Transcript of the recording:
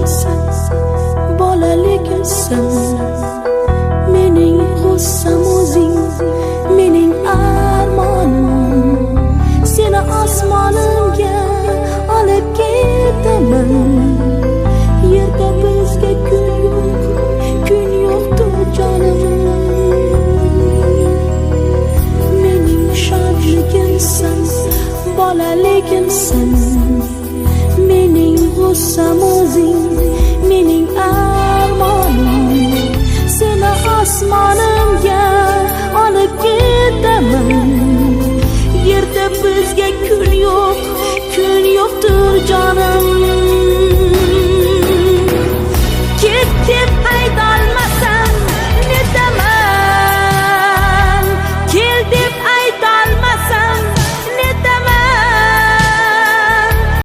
sen, bolaligimsan. Mening g'ussam o'zing, mening armonim. Seni osmonimga olib ketaman. Yerda bizga kun yo'qdir jonim. Mening shodligimsan, bolaligimsan. Mening g'ussam o'zing, mening armonim. Seni osmonimga olib ketaman. Yerda bizga kun yo'qdir jonim.